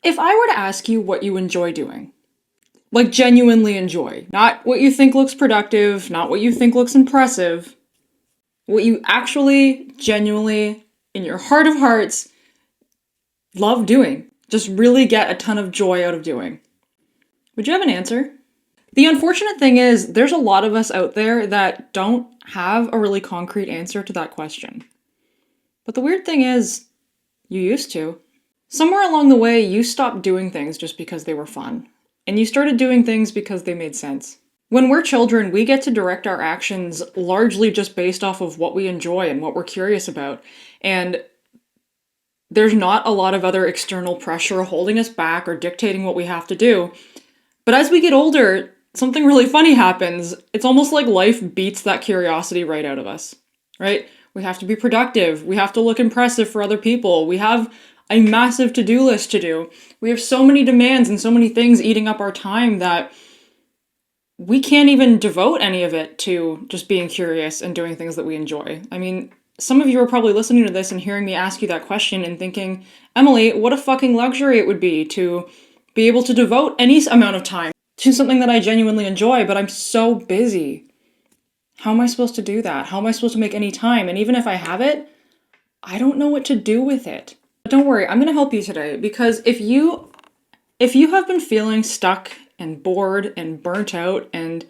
If I were to ask you what you enjoy doing, like genuinely enjoy, not what you think looks productive, not what you think looks impressive, what you actually, genuinely, in your heart of hearts, love doing, just really get a ton of joy out of doing, would you have an answer? The unfortunate thing is, there's a lot of us out there that don't have a really concrete answer to that question. But the weird thing is, you used to. Somewhere along the way, you stopped doing things just because they were fun, and you started doing things because they made sense. When we're children, we get to direct our actions largely just based off of what we enjoy and what we're curious about, and there's not a lot of other external pressure holding us back or dictating what we have to do. But as we get older, something really funny happens. It's almost like life beats that curiosity right out of us, right? We have to be productive. We have to look impressive for other people. We have a massive to-do list to do. We have so many demands and so many things eating up our time that we can't even devote any of it to just being curious and doing things that we enjoy. I mean, some of you are probably listening to this and hearing me ask you that question and thinking, Emily, what a fucking luxury it would be to be able to devote any amount of time to something that I genuinely enjoy, but I'm so busy. How am I supposed to do that? How am I supposed to make any time? And even if I have it, I don't know what to do with it. But don't worry, I'm going to help you today, because if you have been feeling stuck and bored and burnt out and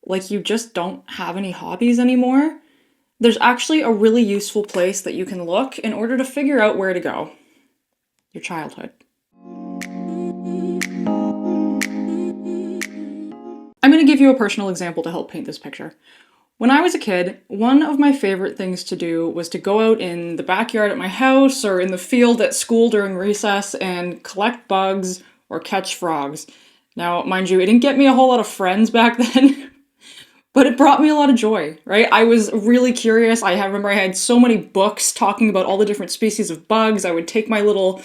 like you just don't have any hobbies anymore, there's actually a really useful place that you can look in order to figure out where to go. Your childhood. I'm going to give you a personal example to help paint this picture. When I was a kid, one of my favorite things to do was to go out in the backyard at my house or in the field at school during recess and collect bugs or catch frogs. Now, mind you, it didn't get me a whole lot of friends back then, but it brought me a lot of joy, right? I was really curious. I remember I had so many books talking about all the different species of bugs. I would take my little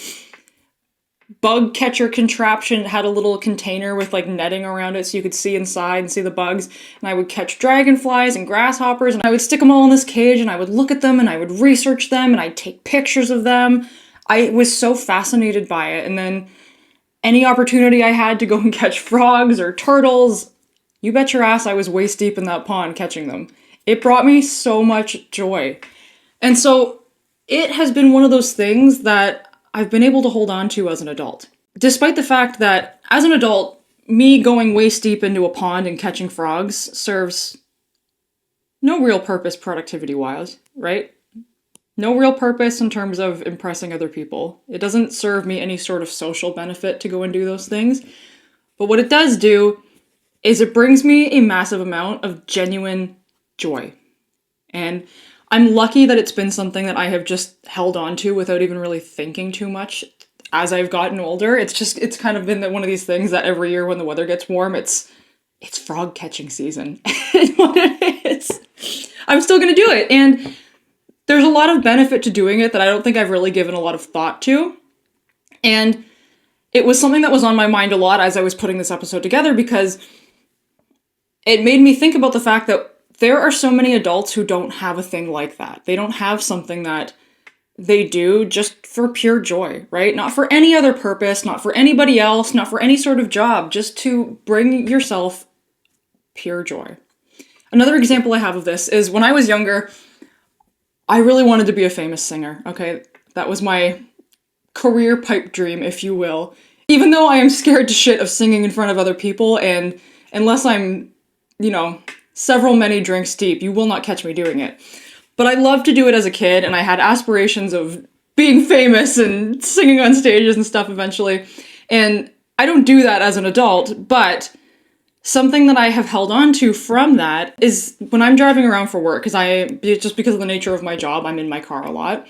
bug catcher contraption. It had a little container with like netting around it so you could see inside and see the bugs, and I would catch dragonflies and grasshoppers, and I would stick them all in this cage, and I would look at them, and I would research them, and I'd take pictures of them. I was so fascinated by it. And then any opportunity I had to go and catch frogs or turtles, you bet your ass I was waist deep in that pond catching them. It brought me so much joy. And so it has been one of those things that I've been able to hold on to as an adult. Despite the fact that, as an adult, me going waist deep into a pond and catching frogs serves no real purpose productivity-wise, right? No real purpose in terms of impressing other people. It doesn't serve me any sort of social benefit to go and do those things. But what it does do is it brings me a massive amount of genuine joy. And I'm lucky that it's been something that I have just held on to without even really thinking too much as I've gotten older. It's kind of been one of these things that every year when the weather gets warm, it's frog catching season. It's what it is. I'm still gonna do it. And there's a lot of benefit to doing it that I don't think I've really given a lot of thought to. And it was something that was on my mind a lot as I was putting this episode together, because it made me think about the fact that there are so many adults who don't have a thing like that. They don't have something that they do just for pure joy, right? Not for any other purpose, not for anybody else, not for any sort of job, just to bring yourself pure joy. Another example I have of this is when I was younger, I really wanted to be a famous singer, okay? That was my career pipe dream, if you will. Even though I am scared to shit of singing in front of other people, and unless I'm, many drinks deep, you will not catch me doing it. But I loved to do it as a kid, and I had aspirations of being famous and singing on stages and stuff eventually. And I don't do that as an adult, but something that I have held on to from that is when I'm driving around for work, just because of the nature of my job, I'm in my car a lot,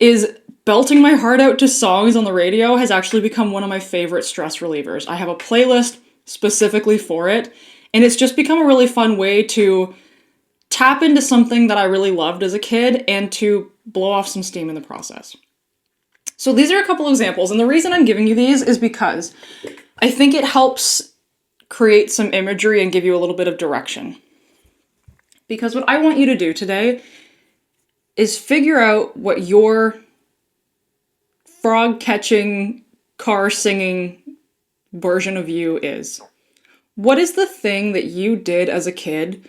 is belting my heart out to songs on the radio has actually become one of my favorite stress relievers. I have a playlist specifically for it, and it's just become a really fun way to tap into something that I really loved as a kid and to blow off some steam in the process. So these are a couple examples, and the reason I'm giving you these is because I think it helps create some imagery and give you a little bit of direction. Because what I want you to do today is figure out what your frog catching car singing version of you is. What is the thing that you did as a kid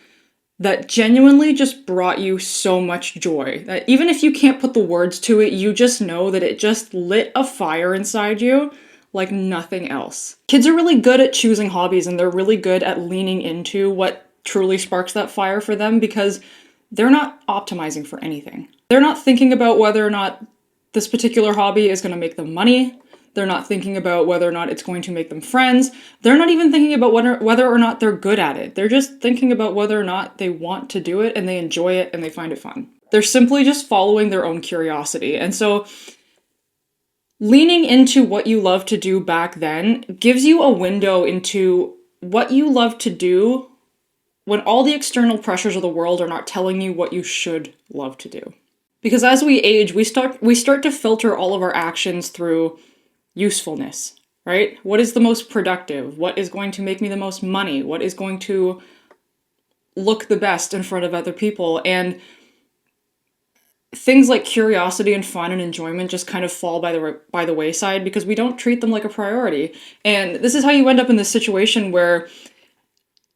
that genuinely just brought you so much joy? That even if you can't put the words to it, you just know that it just lit a fire inside you like nothing else. Kids are really good at choosing hobbies, and they're really good at leaning into what truly sparks that fire for them, because they're not optimizing for anything. They're not thinking about whether or not this particular hobby is going to make them money. They're not thinking about whether or not it's going to make them friends. They're not even thinking about whether or not they're good at it. They're just thinking about whether or not they want to do it and they enjoy it and they find it fun. They're simply just following their own curiosity. And so leaning into what you love to do back then gives you a window into what you love to do when all the external pressures of the world are not telling you what you should love to do. Because as we age, we start to filter all of our actions through usefulness, right? What is the most productive? What is going to make me the most money? What is going to look the best in front of other people? And things like curiosity and fun and enjoyment just kind of fall by the wayside because we don't treat them like a priority. And this is how you end up in this situation where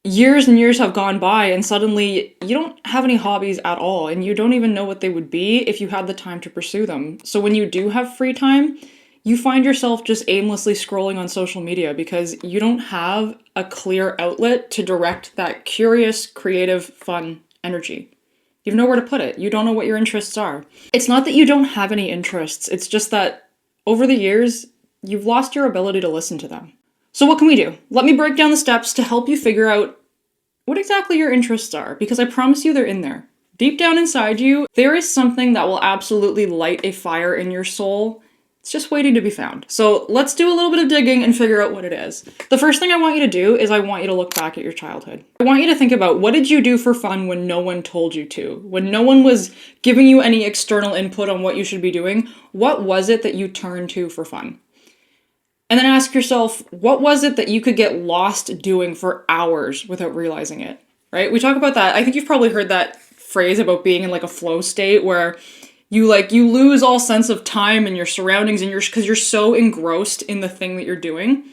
years and years have gone by and suddenly you don't have any hobbies at all, and you don't even know what they would be if you had the time to pursue them. So when you do have free time, you find yourself just aimlessly scrolling on social media because you don't have a clear outlet to direct that curious, creative, fun energy. You have nowhere to put it. You don't know what your interests are. It's not that you don't have any interests, it's just that over the years, you've lost your ability to listen to them. So what can we do? Let me break down the steps to help you figure out what exactly your interests are, because I promise you they're in there. Deep down inside you, there is something that will absolutely light a fire in your soul. It's just waiting to be found. So let's do a little bit of digging and figure out what it is. The first thing I want you to do is I want you to look back at your childhood. I want you to think about, what did you do for fun when no one told you to? When no one was giving you any external input on what you should be doing, what was it that you turned to for fun? And then ask yourself, what was it that you could get lost doing for hours without realizing it, right? We talk about that. I think you've probably heard that phrase about being in like a flow state where you lose all sense of time and your surroundings and because you're so engrossed in the thing that you're doing.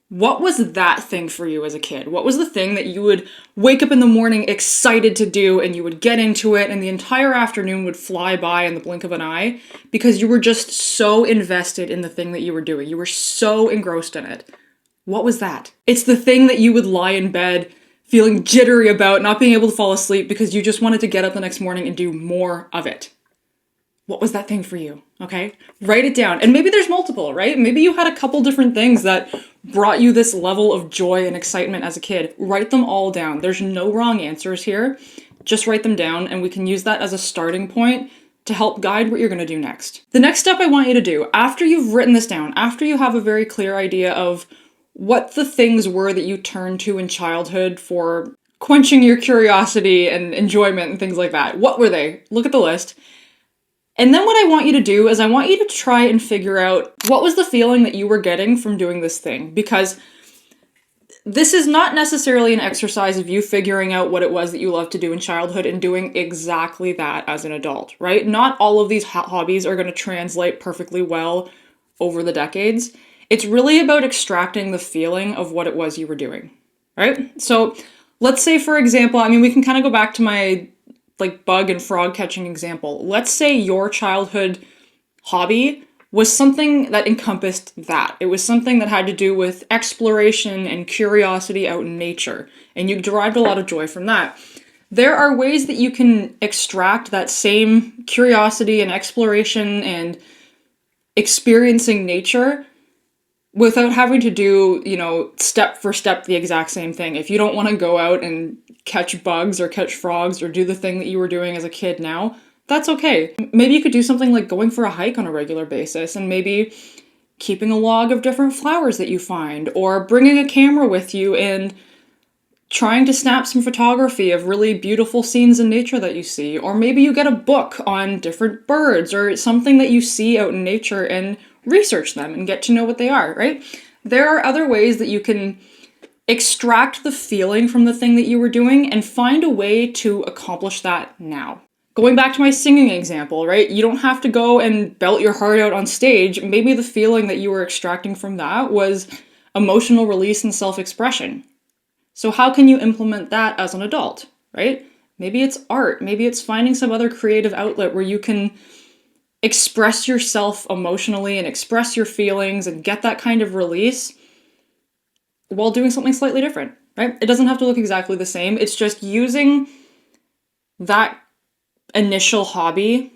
What was that thing for you as a kid? What was the thing that you would wake up in the morning excited to do, and you would get into it and the entire afternoon would fly by in the blink of an eye because you were just so invested in the thing that you were doing. You were so engrossed in it. What was that? It's the thing that you would lie in bed feeling jittery about, not being able to fall asleep because you just wanted to get up the next morning and do more of it. What was that thing for you? Okay? Write it down. And maybe there's multiple, right? Maybe you had a couple different things that brought you this level of joy and excitement as a kid. Write them all down. There's no wrong answers here. Just write them down, and we can use that as a starting point to help guide what you're going to do next. The next step I want you to do, after you've written this down, after you have a very clear idea of what the things were that you turned to in childhood for quenching your curiosity and enjoyment and things like that, what were they? Look at the list. And then what I want you to do is I want you to try and figure out what was the feeling that you were getting from doing this thing, because this is not necessarily an exercise of you figuring out what it was that you loved to do in childhood and doing exactly that as an adult, right? Not all of these hobbies are going to translate perfectly well over the decades. It's really about extracting the feeling of what it was you were doing, right? So let's say, for example, we can kind of go back to my bug and frog catching example. Let's say your childhood hobby was something that encompassed that. It was something that had to do with exploration and curiosity out in nature, and you derived a lot of joy from that. There are ways that you can extract that same curiosity and exploration and experiencing nature without having to do, step for step the exact same thing. If you don't want to go out and catch bugs or catch frogs or do the thing that you were doing as a kid now, that's okay. Maybe you could do something like going for a hike on a regular basis and maybe keeping a log of different flowers that you find, or bringing a camera with you and trying to snap some photography of really beautiful scenes in nature that you see. Or maybe you get a book on different birds or something that you see out in nature and research them and get to know what they are, right? There are other ways that you can extract the feeling from the thing that you were doing and find a way to accomplish that now. Going back to my singing example, right? You don't have to go and belt your heart out on stage. Maybe the feeling that you were extracting from that was emotional release and self-expression. So how can you implement that as an adult, right? Maybe it's art. Maybe it's finding some other creative outlet where you can express yourself emotionally and express your feelings and get that kind of release while doing something slightly different, right? It doesn't have to look exactly the same. It's just using that initial hobby,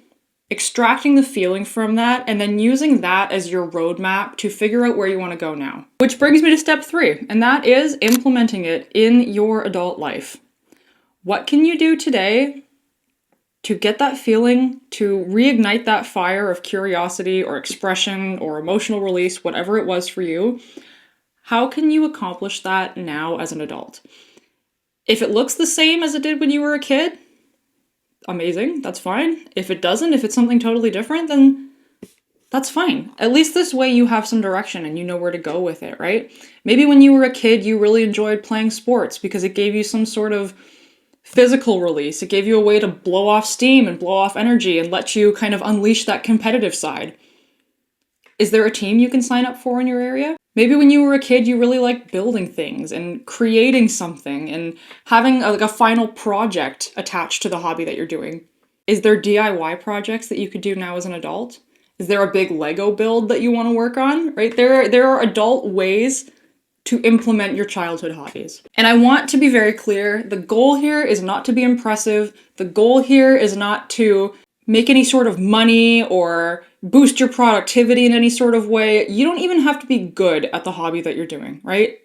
extracting the feeling from that, and then using that as your roadmap to figure out where you want to go now. Which brings me to step 3, and that is implementing it in your adult life. What can you do today to get that feeling, to reignite that fire of curiosity or expression or emotional release, whatever it was for you? How can you accomplish that now as an adult? If it looks the same as it did when you were a kid, amazing, that's fine. If it doesn't, if it's something totally different, then that's fine. At least this way you have some direction and you know where to go with it, right? Maybe when you were a kid, you really enjoyed playing sports because it gave you some sort of physical release. It gave you a way to blow off steam and blow off energy and let you kind of unleash that competitive side. Is there a team you can sign up for in your area? Maybe when you were a kid, you really liked building things and creating something and having a final project attached to the hobby that you're doing. Is there DIY projects that you could do now as an adult? Is there a big Lego build that you want to work on? Right? There are adult ways to implement your childhood hobbies. And I want to be very clear, the goal here is not to be impressive. The goal here is not to make any sort of money or boost your productivity in any sort of way. You don't even have to be good at the hobby that you're doing, right?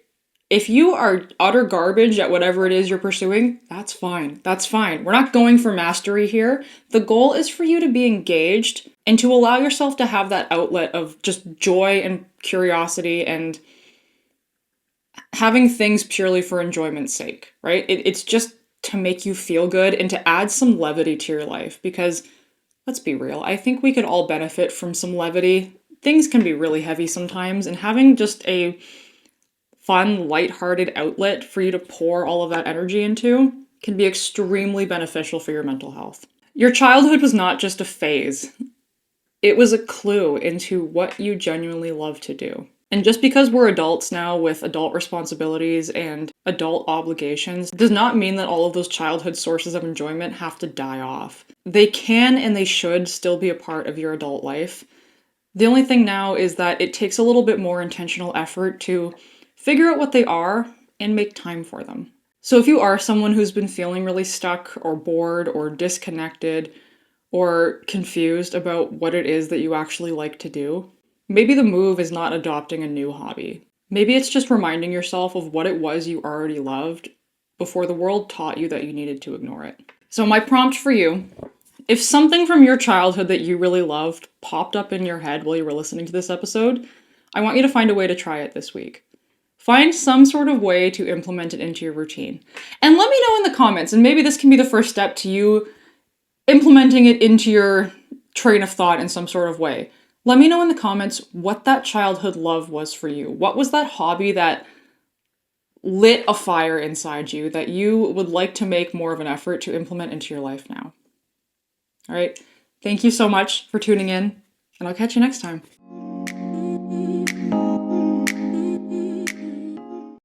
If you are utter garbage at whatever it is you're pursuing, that's fine. That's fine. We're not going for mastery here. The goal is for you to be engaged and to allow yourself to have that outlet of just joy and curiosity and having things purely for enjoyment's sake, right? It's just to make you feel good and to add some levity to your life because let's be real, I think we could all benefit from some levity. Things can be really heavy sometimes, and having just a fun, lighthearted outlet for you to pour all of that energy into can be extremely beneficial for your mental health. Your childhood was not just a phase. It was a clue into what you genuinely love to do. And just because we're adults now with adult responsibilities and adult obligations does not mean that all of those childhood sources of enjoyment have to die off. They can and they should still be a part of your adult life. The only thing now is that it takes a little bit more intentional effort to figure out what they are and make time for them. So if you are someone who's been feeling really stuck or bored or disconnected or confused about what it is that you actually like to do, maybe the move is not adopting a new hobby. Maybe it's just reminding yourself of what it was you already loved before the world taught you that you needed to ignore it. So my prompt for you, if something from your childhood that you really loved popped up in your head while you were listening to this episode, I want you to find a way to try it this week. Find some sort of way to implement it into your routine. And let me know in the comments, and maybe this can be the first step to you implementing it into your train of thought in some sort of way. Let me know in the comments what that childhood love was for you. What was that hobby that lit a fire inside you that you would like to make more of an effort to implement into your life now? All right. Thank you so much for tuning in, and I'll catch you next time.